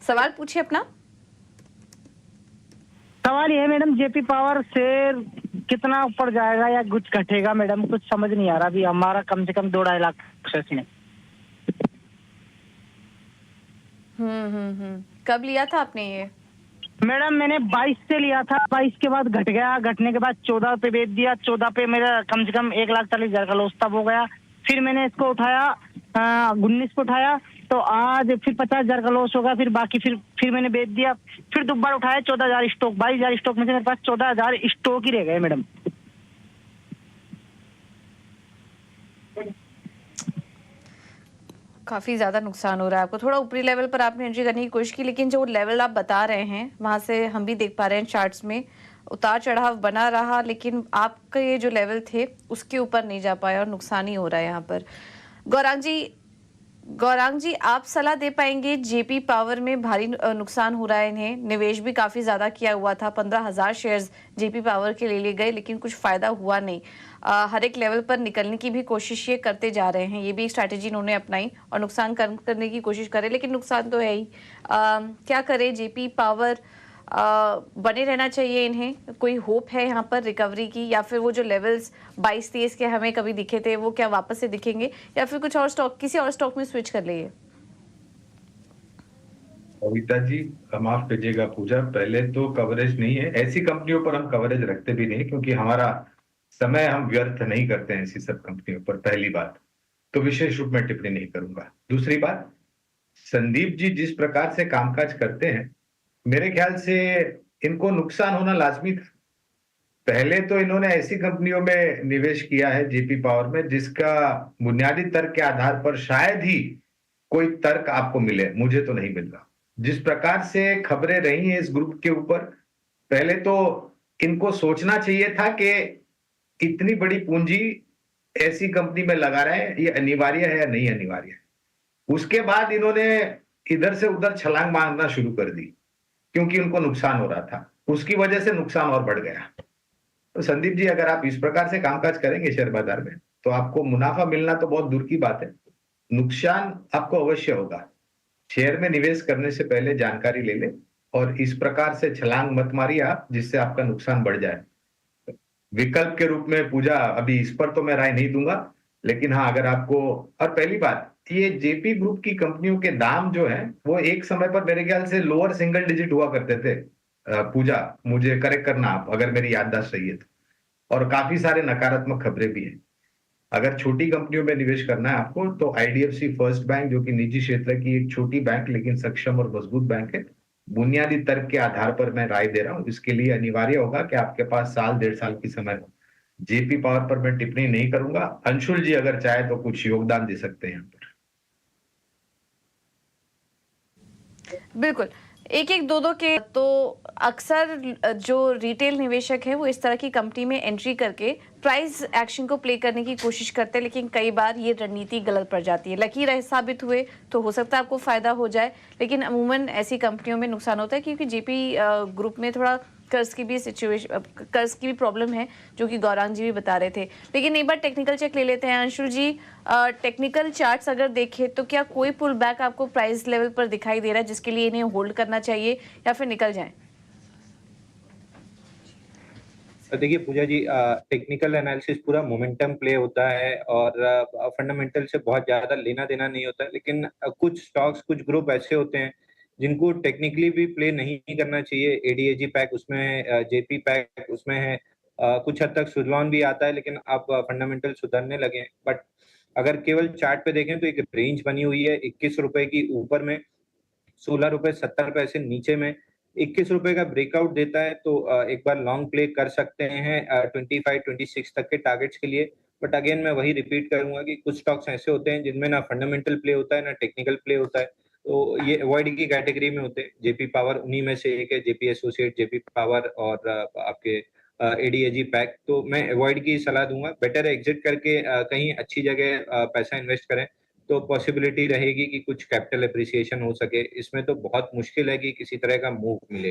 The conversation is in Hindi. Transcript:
सवाल पूछिए अपना। सवाल ये है मैडम, जेपी पावर शेयर कितना ऊपर जाएगा या कुछ घटेगा मैडम, कुछ समझ नहीं आ रहा। अभी हमारा कम से कम 2-2.5 लाख प्रोसेस में। कब लिया था आपने ये? मैडम मैंने 22 से लिया था, 22 के बाद घट गया, घटने के बाद 14 पे बेच दिया, 14 पे मेरा कम से कम 1,40,000 का लॉस तब हो गया। फिर मैंने इसको उठाया 19 पे उठाया, तो आज फिर 50,000 का लॉस होगा। फिर बाकी फिर मैंने बेच दिया, फिर दोबारा उठाया 14,000 स्टॉक, 22,000 स्टॉक में से मेरे पास 14,000 स्टॉक ही रह गए मैडम। काफ़ी ज़्यादा नुकसान हो रहा है आपको। थोड़ा ऊपरी लेवल पर आपने एंट्री करने की कोशिश की, लेकिन जो लेवल आप बता रहे हैं वहां से हम भी देख पा रहे हैं चार्ट्स में उतार चढ़ाव बना रहा, लेकिन आपके ये जो लेवल थे उसके ऊपर नहीं जा पाया और नुकसान ही हो रहा है यहाँ पर। गौरांग जी आप सलाह दे पाएंगे? जेपी पावर में भारी नुकसान हो रहा है इन्हें, निवेश भी काफी ज्यादा किया हुआ था, 15,000 शेयर्स जेपी पावर के ले लिए गए, लेकिन कुछ फायदा हुआ नहीं। हर एक लेवल पर निकलने की भी कोशिश ये करते जा रहे हैं, ये भी स्ट्रैटेजी इन्होंने अपनाई और नुकसान करने की कोशिश करे, लेकिन नुकसान तो है ही। क्या करे जेपी पावर? बने रहना चाहिए इन्हें? कोई होप है यहाँ पर रिकवरी की, या फिर वो जो लेवल्स 22-23 के हमें कभी दिखे थे वो क्या वापस से दिखेंगे, या फिर कुछ और स्टॉक, किसी और स्टॉक में स्विच कर लिए? कविता जी माफ कीजिएगा पूजा, पहले तो कवरेज नहीं है, ऐसी कंपनियों पर हम कवरेज रखते भी नहीं, क्योंकि हमारा समय हम व्यर्थ नहीं करते हैं ऐसी सब कंपनियों पर। पहली बात तो विशेष रूप में टिप्पणी नहीं करूंगा। दूसरी बात, संदीप जी जिस प्रकार से कामकाज करते हैं, मेरे ख्याल से इनको नुकसान होना लाजमी था। पहले तो इन्होंने ऐसी कंपनियों में निवेश किया है जेपी पावर में जिसका बुनियादी तर्क के आधार पर शायद ही कोई तर्क आपको मिले, मुझे तो नहीं मिल रहा। जिस प्रकार से खबरें रही हैं इस ग्रुप के ऊपर, पहले तो इनको सोचना चाहिए था कि इतनी बड़ी पूंजी ऐसी कंपनी में लगा रहे हैं, ये अनिवार्य है या नहीं अनिवार्य है। उसके बाद इन्होंने इधर से उधर छलांग मारना शुरू कर दी, क्योंकि उनको नुकसान हो रहा था, उसकी वजह से नुकसान और बढ़ गया। तो संदीप जी अगर आप इस प्रकार से कामकाज करेंगे शेयर बाजार में, तो आपको मुनाफा मिलना तो बहुत दूर की बात है, नुकसान आपको अवश्य होगा। शेयर में निवेश करने से पहले जानकारी ले ले और इस प्रकार से छलांग मत मारिए आप जिससे आपका नुकसान बढ़ जाए। विकल्प के रूप में पूजा अभी इस पर तो मैं राय नहीं दूंगा, लेकिन हाँ अगर आपको, और पहली बात ये जेपी ग्रुप की कंपनियों के दाम जो है वो एक समय पर मेरे ख्याल से लोअर सिंगल डिजिट हुआ करते थे। पूजा मुझे करेक्ट करना आप अगर मेरी याददाश्त सही है तो, और काफी सारे नकारात्मक खबरें भी हैं। अगर छोटी कंपनियों में निवेश करना है आपको तो आईडीएफसी फर्स्ट बैंक, जो कि निजी क्षेत्र की एक छोटी बैंक लेकिन सक्षम और मजबूत बैंक है, बुनियादी तर्क के आधार पर मैं राय दे रहा हूं। इसके लिए अनिवार्य होगा कि आपके पास साल 1.5 साल की समय हो। जेपी पावर पर मैं टिप्पणी नहीं करूंगा। अंशुल जी अगर चाहे तो कुछ योगदान दे सकते हैं यहाँ पर। बिल्कुल, एक एक दो दो के तो अक्सर जो रिटेल निवेशक है वो इस तरह की कंपनी में एंट्री करके प्राइस एक्शन को प्ले करने की कोशिश करते हैं, लेकिन कई बार ये रणनीति गलत पड़ जाती है। लकीर साबित हुए तो हो सकता है आपको फायदा हो जाए, लेकिन अमूमन ऐसी कंपनियों में नुकसान होता है, क्योंकि जेपी ग्रुप में थोड़ा कर्ज की भी सिचुएशन, कर्ज की भी प्रॉब्लम है, जो कि गौरांग जी भी बता रहे थे। लेकिन एक बार टेक्निकल चेक ले लेते हैं अंशुल जी। टेक्निकल चार्ट्स अगर देखें तो क्या कोई पुल बैक आपको प्राइस लेवल पर दिखाई दे रहा है जिसके लिए इन्हें होल्ड करना चाहिए या फिर निकल जाएं? देखिए पूजा जी, टेक्निकल एनालिसिस पूरा मोमेंटम प्ले होता है और फंडामेंटल से बहुत ज्यादा लेना देना नहीं होता है, लेकिन कुछ स्टॉक्स, कुछ ग्रुप ऐसे होते हैं जिनको टेक्निकली भी प्ले नहीं करना चाहिए। एडीएजी पैक उसमें है, जेपी पैक उसमें है, कुछ हद तक सुजलॉन भी आता है, लेकिन अब फंडामेंटल सुधरने लगे हैं। बट अगर केवल चार्ट पे देखें तो एक रेंज बनी हुई है 21 रुपए की ऊपर में, 16 रुपए 70 पैसे नीचे में। 21 रुपए का ब्रेकआउट देता है तो एक बार लॉन्ग प्ले कर सकते हैं 25-26 तक के टारगेट्स के लिए। बट अगेन मैं वही रिपीट करूंगा कि कुछ स्टॉक्स ऐसे होते हैं जिनमें ना फंडामेंटल प्ले होता है ना टेक्निकल प्ले होता है, तो ये अवॉइड की कैटेगरी में होते हैं। जेपी पावर उन्हीं में से एक है, जेपी एसोसिएट, जेपी पावर और आपके एडीएजी पैक। तो मैं अवॉइड की सलाह दूंगा, बेटर एग्जिट करके कहीं अच्छी जगह पैसा इन्वेस्ट करें, तो पॉसिबिलिटी रहेगी कि कुछ कैपिटल एप्रिसिएशन हो सके। इसमें तो बहुत मुश्किल है कि किसी तरह का मूव मिले।